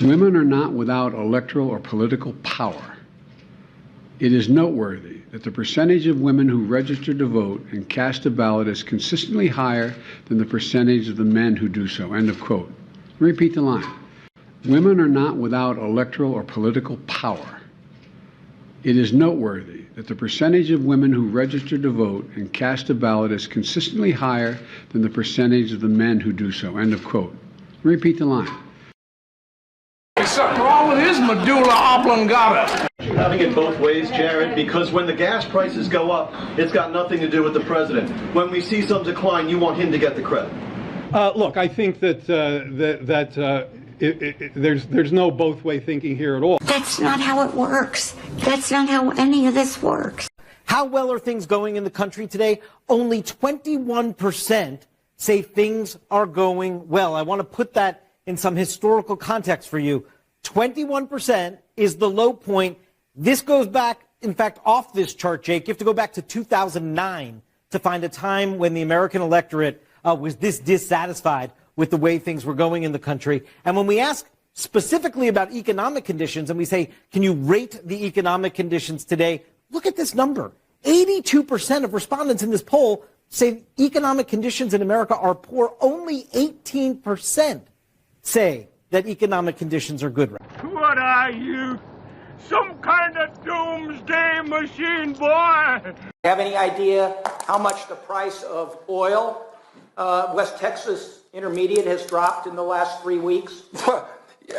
Women are not without electoral or political power. It is noteworthy that the percentage of women who register to vote and cast a ballot is consistently higher than the percentage of the men who do so. End of quote. Repeat the line. Women are not without electoral or political power. It is noteworthy that the percentage of women who register to vote and cast a ballot is consistently higher than the percentage of the men who do so. End of quote. Repeat the line. There's something wrong with his medulla oblongata. You're having it both ways, Jared, because when the gas prices go up, it's got nothing to do with the president. When we see some decline, you want him to get the credit. Look, I think that there's no both-way thinking here at all. That's not how it works. That's not how any of this works. How well are things going in the country today? Only 21% say things are going well. I want to put that in some historical context for you. 21% is the low point. This goes back, in fact, off this chart, Jake. You have to go back to 2009 to find a time when the American electorate was this dissatisfied with the way things were going in the country. And when we ask specifically about economic conditions and we say, can you rate the economic conditions today? Look at this number. 82% of respondents in this poll say economic conditions in America are poor. Only 18% say that economic conditions are good. What are you? Some kind of doomsday machine, boy? Have any idea how much the price of oil, West Texas Intermediate, has dropped in the last 3 weeks?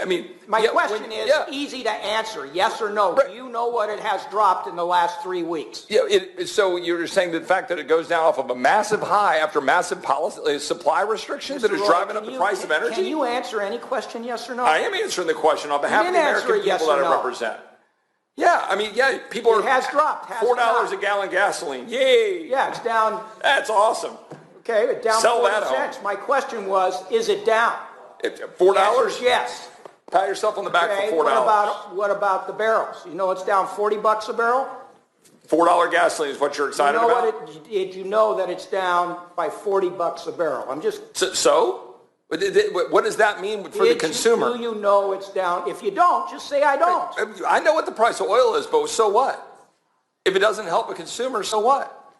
I mean, my question is easy to answer, yes or no. Right. Do you know what it has dropped in the last 3 weeks? Yeah. So you're saying the fact that it goes down off of a massive high after massive policy supply restrictions that is driving up the price of energy? Can you answer any question, yes or no? I am answering the question on behalf of the American people that I represent. Yeah, I mean, people are. It has dropped. $4 a gallon gasoline. Yay! Yeah, it's down. That's awesome. Okay, it's down 40 cents. My question was, is it down? $4? Yes. Pat yourself on the back for $4. What about the barrels? You know it's down $40 a barrel? $4 gasoline is what you're excited about? Did you know that it's down by $40 a barrel? I'm just. So? What does that mean for the consumer? Do you know it's down? If you don't, just say I don't. I know what the price of oil is, but so what? If it doesn't help a consumer, so what?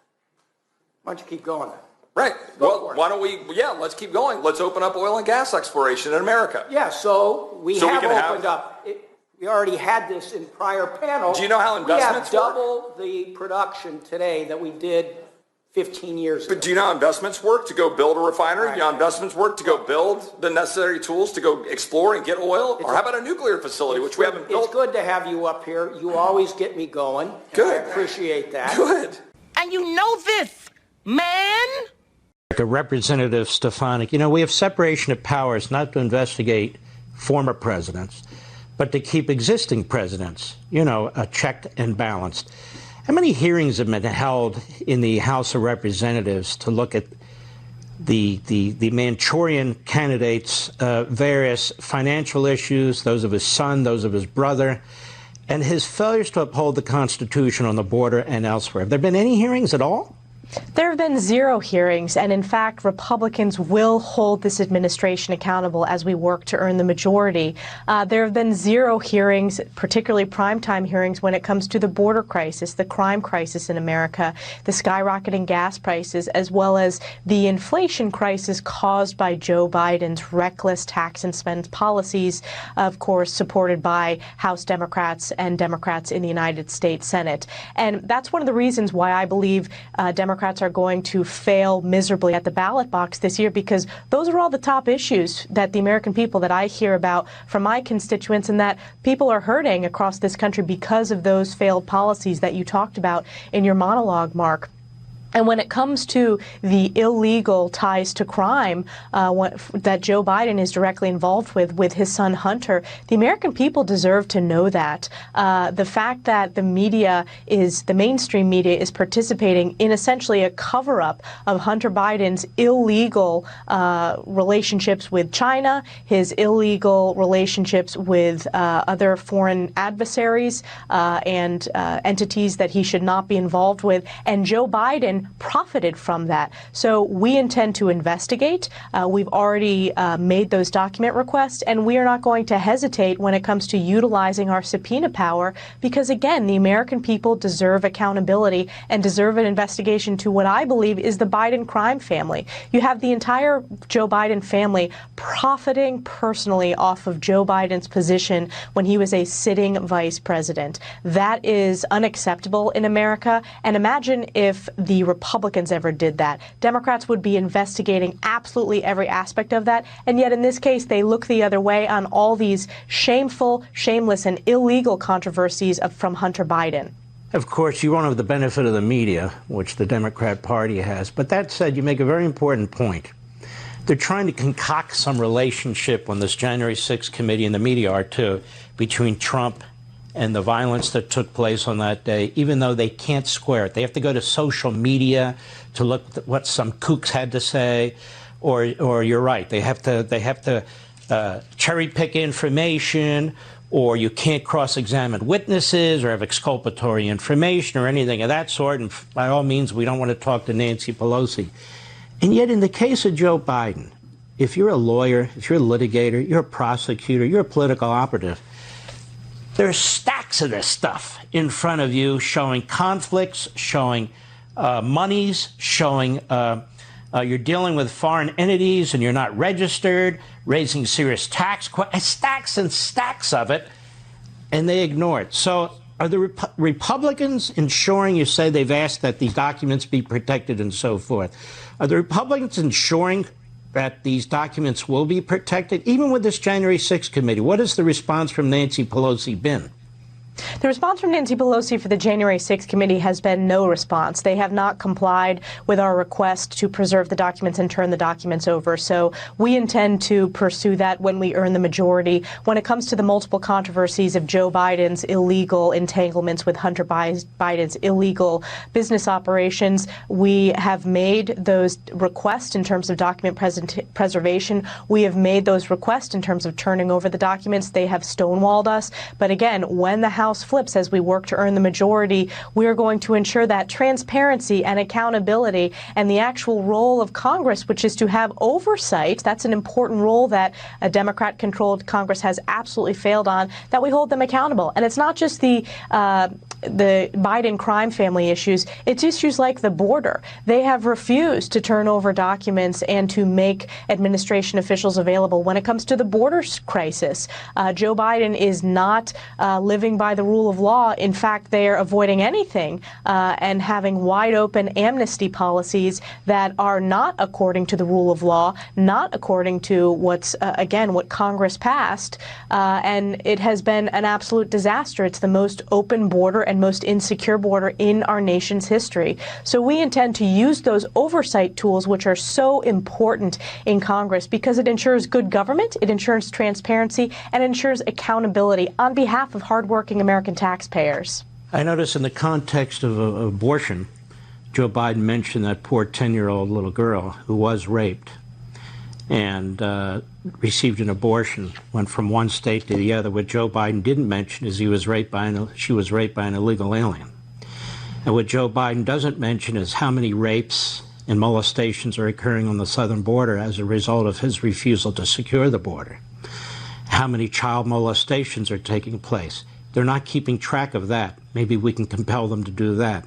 Why don't you keep going? Right. Well, why don't we, let's keep going. Let's open up oil and gas exploration in America. Yeah, so we have opened up. We already had this in prior panels. Do you know how investments work? We have double the production today that we did 15 years ago. But do you know how investments work to go build a refinery? Do you know how investments work to go build the necessary tools to go explore and get oil? Or how about a nuclear facility, which we haven't built? It's good to have you up here. You always get me going. Good. I appreciate that. Good. And you know this, man? Representative Stefanik, we have separation of powers not to investigate former presidents, but to keep existing presidents, checked and balanced. How many hearings have been held in the House of Representatives to look at the Manchurian candidates' various financial issues, those of his son, those of his brother, and his failures to uphold the Constitution on the border and elsewhere? Have there been any hearings at all? There have been 0 hearings, and in fact, Republicans will hold this administration accountable as we work to earn the majority. There have been 0 hearings, particularly primetime hearings, when it comes to the border crisis, the crime crisis in America, the skyrocketing gas prices, as well as the inflation crisis caused by Joe Biden's reckless tax and spend policies, of course, supported by House Democrats and Democrats in the United States Senate. And that's one of the reasons why I believe Democrats are going to fail miserably at the ballot box this year, because those are all the top issues that the American people that I hear about from my constituents, and that people are hurting across this country because of those failed policies that you talked about in your monologue, Mark. And when it comes to the illegal ties to crime that Joe Biden is directly involved with his son Hunter, the American people deserve to know that. The fact that the mainstream media is participating in essentially a cover-up of Hunter Biden's illegal relationships with China, his illegal relationships with other foreign adversaries and entities that he should not be involved with, and Joe Biden Biden profited from that. So we intend to investigate. We've already made those document requests, and we are not going to hesitate when it comes to utilizing our subpoena power because, again, the American people deserve accountability and deserve an investigation to what I believe is the Biden crime family. You have the entire Joe Biden family profiting personally off of Joe Biden's position when he was a sitting vice president. That is unacceptable in America. And imagine if the Republicans ever did that. Democrats would be investigating absolutely every aspect of that. And yet in this case, they look the other way on all these shameful, shameless, and illegal controversies from Hunter Biden. Of course, you won't have the benefit of the media, which the Democrat Party has. But that said, you make a very important point. They're trying to concoct some relationship on this January 6th committee, and the media are too, between Trump and the violence that took place on that day, even though they can't square it. They have to go to social media to look at what some kooks had to say, or you're right, they have to cherry pick information, or you can't cross-examine witnesses or have exculpatory information or anything of that sort. And by all means, we don't want to talk to Nancy Pelosi. And yet, in the case of Joe Biden, if you're a lawyer, if you're a litigator, you're a prosecutor, you're a political operative, there's stacks of this stuff in front of you showing conflicts, showing monies, showing you're dealing with foreign entities and you're not registered, raising serious tax questions, stacks and stacks of it, and they ignore it. So are the Republicans ensuring, you say they've asked that these documents be protected and so forth, are the Republicans ensuring that these documents will be protected, even with this January 6th committee? What has the response from Nancy Pelosi been? The response from Nancy Pelosi for the January 6th committee has been no response. They have not complied with our request to preserve the documents and turn the documents over. So we intend to pursue that when we earn the majority. When it comes to the multiple controversies of Joe Biden's illegal entanglements with Hunter Biden's illegal business operations, we have made those requests in terms of document preservation. We have made those requests in terms of turning over the documents. They have stonewalled us. But again, when the House flips as we work to earn the majority, we are going to ensure that transparency and accountability and the actual role of Congress, which is to have oversight, that's an important role that a Democrat-controlled Congress has absolutely failed on, that we hold them accountable. And it's not just the Biden crime family issues, it's issues like the border. They have refused to turn over documents and to make administration officials available when it comes to the border crisis. Joe Biden is not living by the rule of law. In fact, they are avoiding anything and having wide open amnesty policies that are not according to the rule of law, not according to what's, again, what Congress passed. And it has been an absolute disaster. It's the most open border and most insecure border in our nation's history. So we intend to use those oversight tools, which are so important in Congress, because it ensures good government, it ensures transparency, and ensures accountability on behalf of hardworking American taxpayers. I notice in the context of abortion, Joe Biden mentioned that poor 10-year-old little girl who was raped and received an abortion, went from one state to the other. What Joe Biden didn't mention is she was raped by an illegal alien. And what Joe Biden doesn't mention is how many rapes and molestations are occurring on the southern border as a result of his refusal to secure the border. How many child molestations are taking place. They're not keeping track of that. Maybe we can compel them to do that.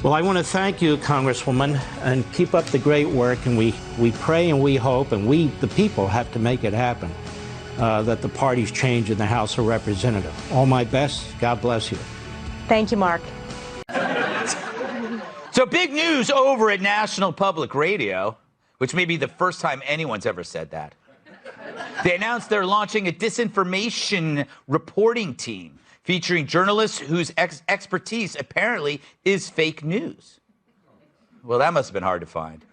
Well, I want to thank you, Congresswoman, and keep up the great work. And we pray and we hope, and we, the people, have to make it happen, that the parties change in the House of Representatives. All my best. God bless you. Thank you, Mark. So big news over at National Public Radio, which may be the first time anyone's ever said that. They announced they're launching a disinformation reporting team featuring journalists whose expertise apparently is fake news. Well, that must have been hard to find.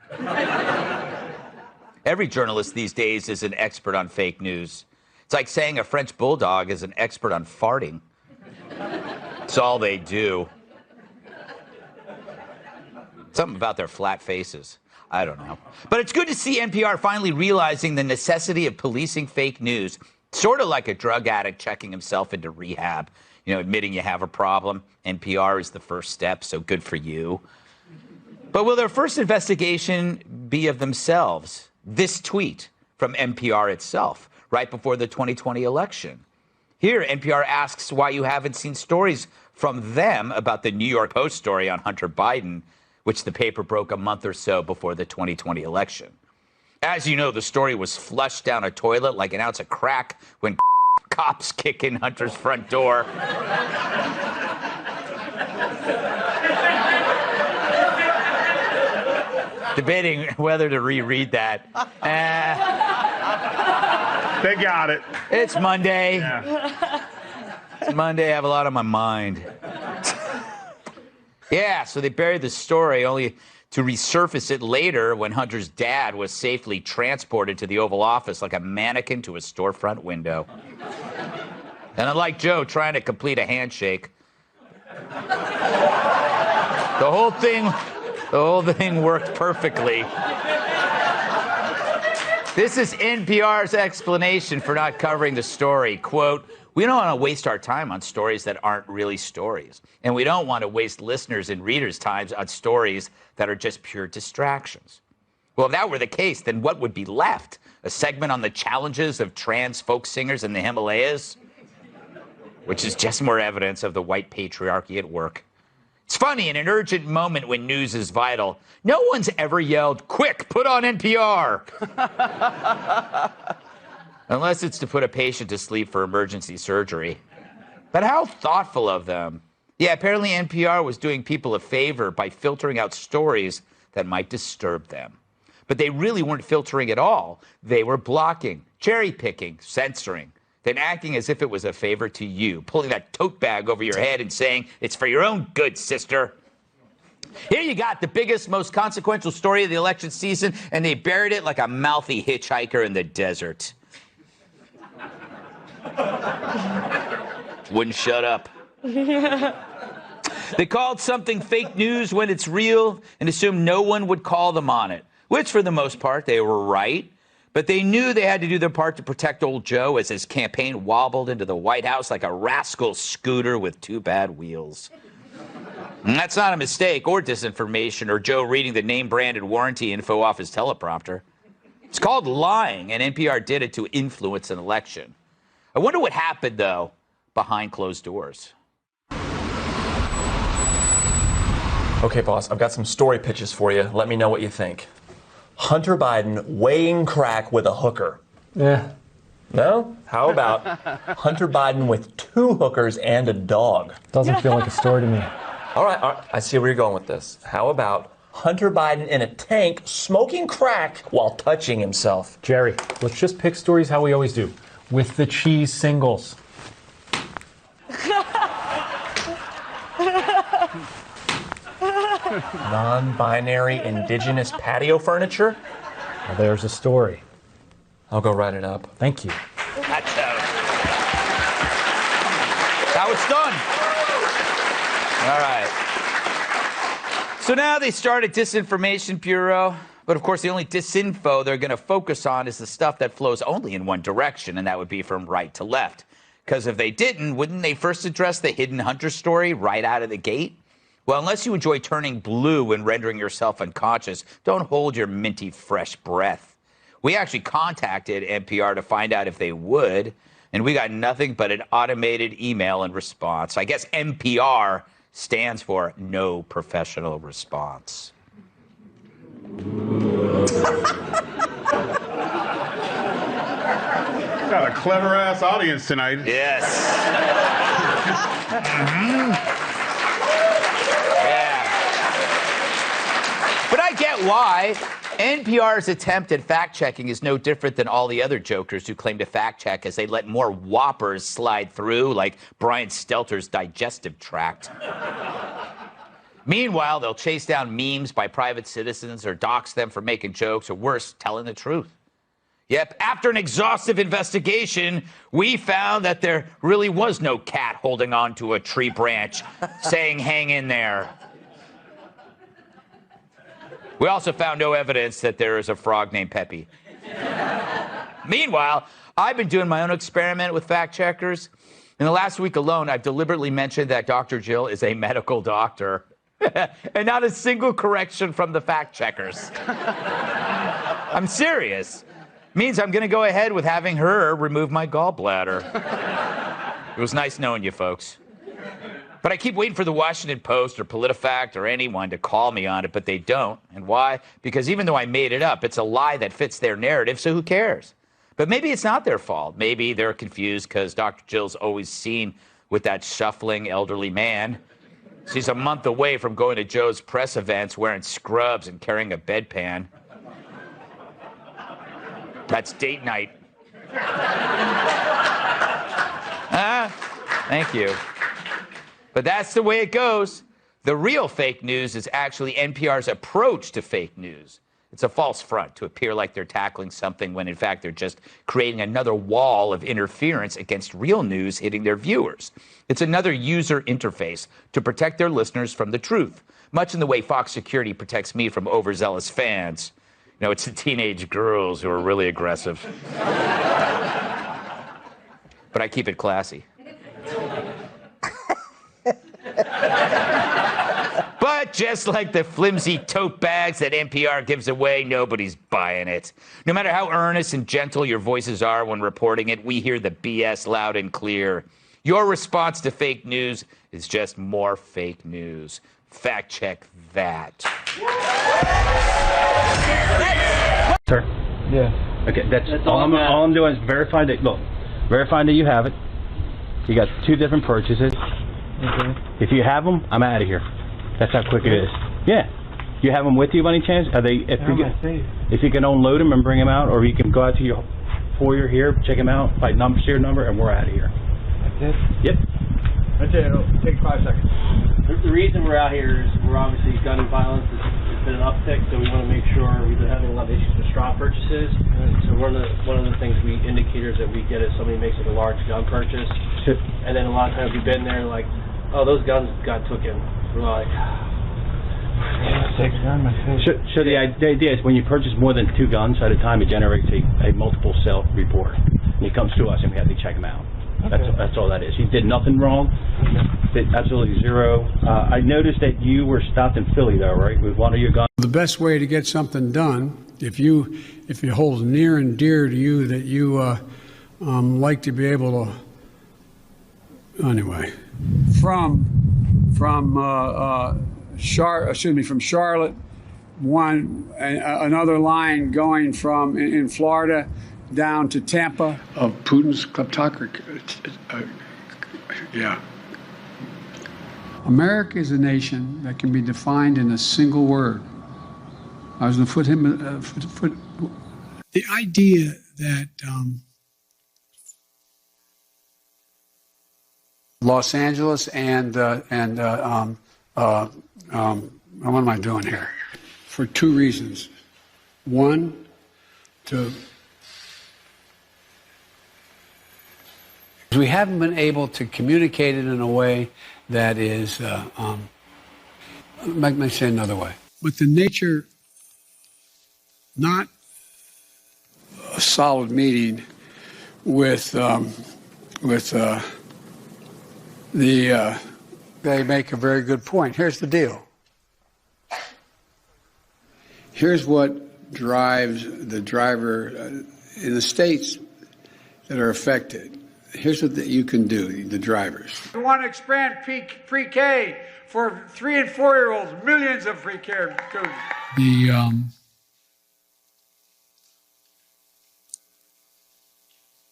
Every journalist these days is an expert on fake news. It's like saying a French bulldog is an expert on farting. It's all they do. Something about their flat faces. I don't know. But it's good to see NPR finally realizing the necessity of policing fake news, sort of like a drug addict checking himself into rehab, admitting you have a problem. NPR is the first step, so good for you. But will their first investigation be of themselves? This tweet from NPR itself, right before the 2020 election. Here, NPR asks why you haven't seen stories from them about the New York Post story on Hunter Biden, which the paper broke a month or so before the 2020 election. As you know, the story was flushed down a toilet like an ounce of crack when cops kick in Hunter's front door. Debating whether to reread that. They got it. It's Monday. Yeah. It's Monday. I have a lot on my mind. Yeah, so they buried the story only to resurface it later when Hunter's dad was safely transported to the Oval Office like a mannequin to a storefront window. And unlike Joe trying to complete a handshake, the whole thing worked perfectly. This is NPR's explanation for not covering the story. Quote, we don't want to waste our time on stories that aren't really stories. And we don't want to waste listeners' and readers' time on stories that are just pure distractions. Well, if that were the case, then what would be left? A segment on the challenges of trans folk singers in the Himalayas? Which is just more evidence of the white patriarchy at work. It's funny, in an urgent moment when news is vital, no one's ever yelled, quick, put on NPR. Unless it's to put a patient to sleep for emergency surgery. But how thoughtful of them. Yeah, apparently NPR was doing people a favor by filtering out stories that might disturb them. But they really weren't filtering at all. They were blocking, cherry-picking, censoring, then acting as if it was a favor to you, pulling that tote bag over your head and saying, it's for your own good, sister. Here you got the biggest, most consequential story of the election season, and they buried it like a mouthy hitchhiker in the desert. Wouldn't shut up. They called something fake news when it's real and assumed no one would call them on it, which for the most part, they were right. But they knew they had to do their part to protect old Joe as his campaign wobbled into the White House like a rascal scooter with two bad wheels. And that's not a mistake or disinformation or Joe reading the name-branded warranty info off his teleprompter. It's called lying, and NPR did it to influence an election. I wonder what happened, though, behind closed doors. Okay, boss, I've got some story pitches for you. Let me know what you think. Hunter Biden weighing crack with a hooker. Yeah. No? How about Hunter Biden with 2 hookers and a dog? Doesn't feel like a story to me. All right, I see where you're going with this. How about Hunter Biden in a tank smoking crack while touching himself? Jerry, let's just pick stories how we always do, with the cheese singles. Non-binary indigenous patio furniture? Well, there's a story. I'll go write it up. Thank you. That's how it's done. All right. So now they start a disinformation bureau. But of course, the only disinfo they're going to focus on is the stuff that flows only in one direction, and that would be from right to left. Because if they didn't, wouldn't they first address the hidden Hunter story right out of the gate? Well, unless you enjoy turning blue and rendering yourself unconscious, don't hold your minty fresh breath. We actually contacted NPR to find out if they would, and we got nothing but an automated email in response. I guess NPR stands for no professional response. Got a clever-ass audience tonight. Yes. Yeah. But I get why. NPR's attempt at fact-checking is no different than all the other jokers who claim to fact-check as they let more whoppers slide through, like Brian Stelter's digestive tract. Meanwhile, they'll chase down memes by private citizens or dox them for making jokes, or worse, telling the truth. Yep, after an exhaustive investigation, we found that there really was no cat holding on to a tree branch saying, hang in there. We also found no evidence that there is a frog named Pepe. Meanwhile, I've been doing my own experiment with fact-checkers. In the last week alone, I've deliberately mentioned that Dr. Jill is a medical doctor. And not a single correction from the fact checkers. I'm serious. Means I'm going to go ahead with having her remove my gallbladder. It was nice knowing you folks. But I keep waiting for the Washington Post or PolitiFact or anyone to call me on it, but they don't. And why? Because even though I made it up, it's a lie that fits their narrative, so who cares? But maybe it's not their fault. Maybe they're confused because Dr. Jill's always seen with that shuffling elderly man. She's a month away from going to Joe's press events wearing scrubs and carrying a bedpan. That's date night. Thank you. But that's the way it goes. The real fake news is actually NPR's approach to fake news. It's a false front to appear like they're tackling something when in fact they're just creating another wall of interference against real news hitting their viewers. It's another user interface to protect their listeners from the truth, much in the way Fox Security protects me from overzealous fans. You know, it's the teenage girls who are really aggressive. But I keep it classy. But just like the flimsy tote bags that NPR gives away, nobody's buying it. No matter how earnest and gentle your voices are when reporting it, we hear the BS loud and clear. Your response to fake news is just more fake news. Fact check that. Sir? Yeah. Okay, that's all I'm doing is verifying that, look, verifying that you have it. You got 2 different purchases. Okay. If you have them, I'm out of here. That's how quick it is. Yeah. You have them with you by any chance? Are they? If you can unload them and bring them out, or you can go out to your foyer here, check them out, by serial number, and we're out of here. That's it? Yep. That's it. It'll take 5 seconds. The reason we're out here is we're obviously gun violence has been an uptick, so we want to make sure we've been having a lot of issues with straw purchases. So one of the things indicators that we get is somebody makes like a large gun purchase, and then a lot of times we've been there like, oh, those guns got taken. We're like, so the idea is when you purchase more than 2 guns at a time, it generates a multiple sale report. And it comes to us and we have to check them out. Okay. That's all that is. You did nothing wrong. Did absolutely zero. I noticed that you were stopped in Philly though, right? With one of your guns. The best way to get something done, if it holds near and dear to you that you like to be able to, anyway, from Charlotte, another line going from in Florida down to Tampa of Putin's kleptocracy. Yeah. America is a nation that can be defined in a single word. I was going to put him. The idea that Los Angeles and what am I doing here? For 2 reasons. One, we haven't been able to communicate it in a way that is, let me say another way. But the nature, not a solid meeting with they make a very good point. Here's the deal. Here's what drives the driver in the states that are affected. Here's what you can do, the drivers. We want to expand pre-K for 3- and 4-year-olds, millions of pre-K students.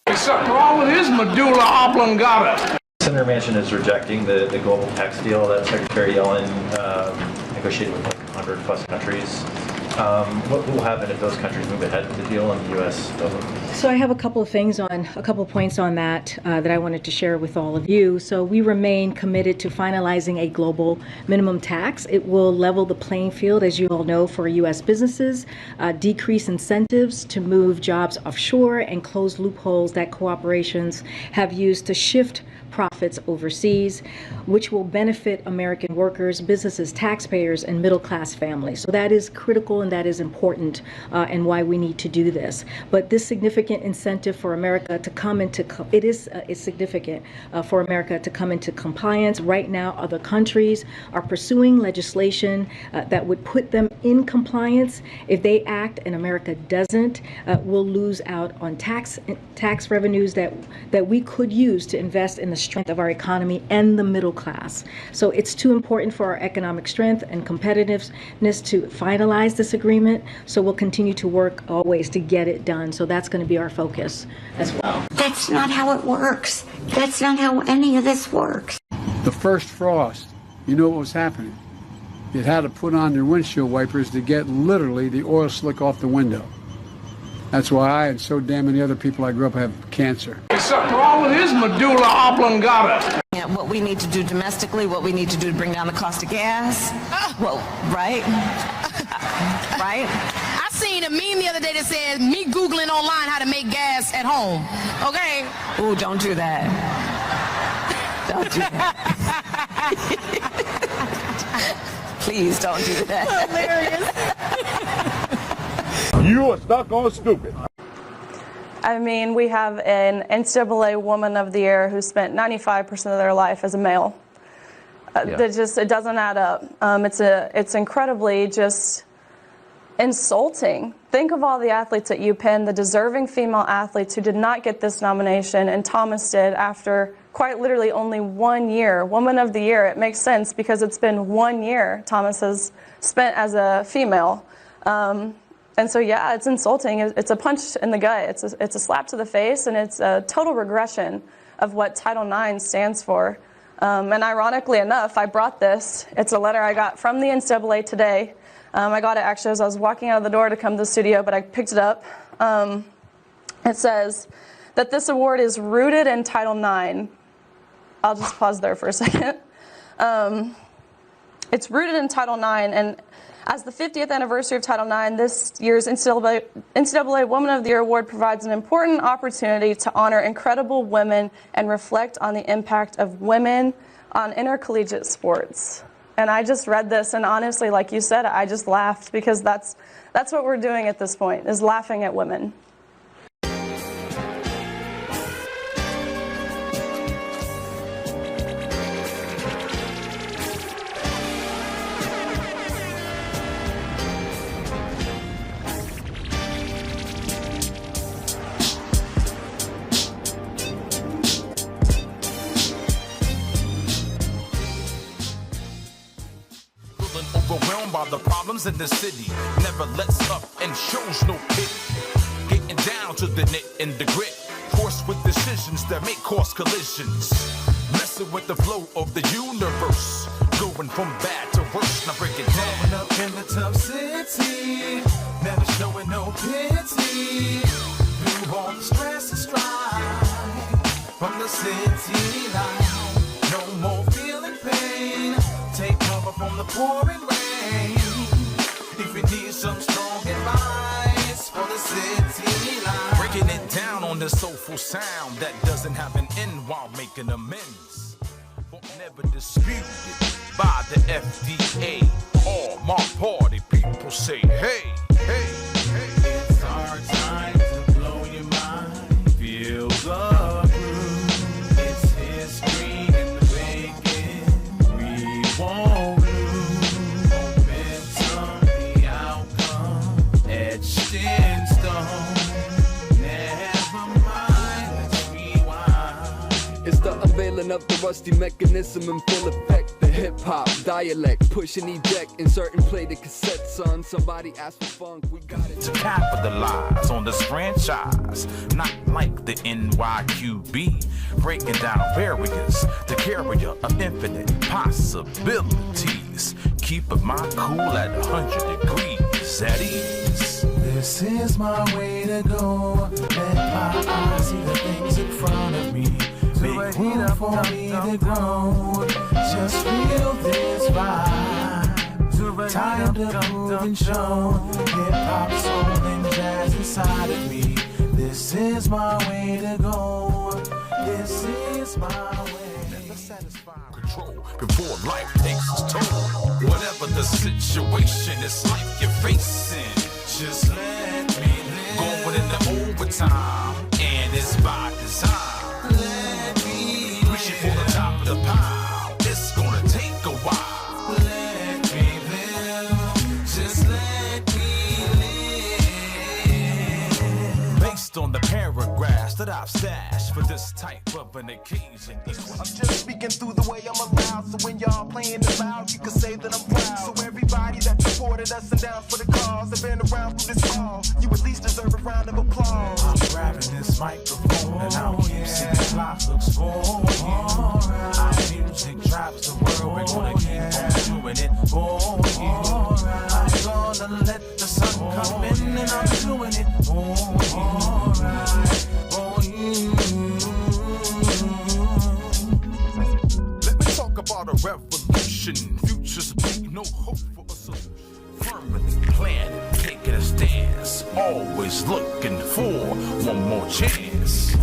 There's something wrong with his medulla oblongata. Senator Manchin is rejecting the global tax deal that Secretary Yellen negotiated with like 100 plus countries. What will happen if those countries move ahead with the deal and the U.S. doesn't? So I have a couple of points on that that I wanted to share with all of you. So we remain committed to finalizing a global minimum tax. It will level the playing field, as you all know, for U.S. businesses, decrease incentives to move jobs offshore, and close loopholes that corporations have used to shift profits overseas, which will benefit American workers, businesses, taxpayers, and middle-class families. So that is critical and that is important and why we need to do this. But this significant incentive for America to come into, it's significant for America to come into compliance. Right now, other countries are pursuing legislation that would put them in compliance. If they act and America doesn't, we'll lose out on tax revenues that we could use to invest in the strength of our economy and the middle class. So it's too important for our economic strength and competitiveness to finalize this agreement. So we'll continue to work always to get it done. So that's going to be our focus as well. That's not how it works. That's not how any of this works. The first frost, you know what was happening? You had to put on your windshield wipers to get literally the oil slick off the window. That's why I and so damn many other people I grew up have cancer. There's something wrong with his medulla oblongata. What we need to do domestically, what we need to do to bring down the cost of gas. Well, right? Right? I seen a meme the other day that said me Googling online how to make gas at home. Okay? Ooh, don't do that. Don't do that. Please don't do that. Hilarious. You are stuck on stupid. I mean, we have an NCAA Woman of the Year who spent 95% of their life as a male. It doesn't add up. It's incredibly just insulting. Think of all the athletes at UPenn, the deserving female athletes who did not get this nomination, and Thomas did after quite literally only 1 year. Woman of the Year, it makes sense because it's been 1 year Thomas has spent as a female. And so, yeah, it's insulting. It's a punch in the gut. It's a slap to the face, and it's a total regression of what Title IX stands for. And ironically enough, I brought this. It's a letter I got from the NCAA today. I got it actually as I was walking out of the door to come to the studio, but I picked it up. It says that this award is rooted in Title IX. I'll just pause there for a second. It's rooted in Title IX, and as the 50th anniversary of Title IX, this year's NCAA Woman of the Year Award provides an important opportunity to honor incredible women and reflect on the impact of women on intercollegiate sports. And I just read this, and honestly, like you said, I just laughed because that's what we're doing at this point, is laughing at women. Overwhelmed by the problems in the city, never lets up and shows no pity. Getting down to the knit and the grit, forced with decisions that may cause collisions. Messing with the flow of the universe, going from bad to worse. Now break it down. Growing up in the tough city, never showing no pity. Through all the stress and strife from the city life, no more feeling pain. Take cover from the pouring rain. If you need some strong advice for the city life, breaking it down on the soulful sound that doesn't have an end while making amends. But never disputed by the FDA. All my party people say, hey, hey, hey. It's our time to blow your mind. Feel the groove. It's history in the making. We won't lose momentum, the outcome etched in stone. Never mind, let's rewind. It's the unveiling of the rusty mechanism in full effect. The hip-hop dialect, push and eject, insert and play the cassette, son. Somebody asked for funk, we got it. To capitalize on this franchise, not like the NYQB, breaking down barriers, the carrier of infinite possibilities, keeping my cool at 100 degrees at ease. This is my way to go. Let my eyes see the things in front of me. Make room for me to grow. Just feel this vibe. Time to prove and show. Hip hop, soul, and jazz inside of me. This is my way to go. This is my way. Never satisfy control before life takes its toll. Whatever the the situation, it's life you're facing. Just let me live. Going into overtime, and it's by design. Let me reaching for the top of the pile. It's gonna take a while. Let me live. Just let me live. Based on the paragraphs that I've stashed for this type of an occasion. I'm just speaking through the way I'm allowed. So when y'all playing it loud, you can say that I'm proud. So everybody that supported us and down for the cause, have been around through this all, you at least deserve a round of applause. I'm grabbing this microphone and I'll keep singing life looks for you. Our music drives the world, we're gonna keep on doing it for you. I'm gonna let the sun come in and I'm doing it for you. Let me talk about a revolution. Futures bleak, no hope for a solution. Firmly planning, taking a stance, always looking for one more chance.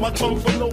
My tongue for no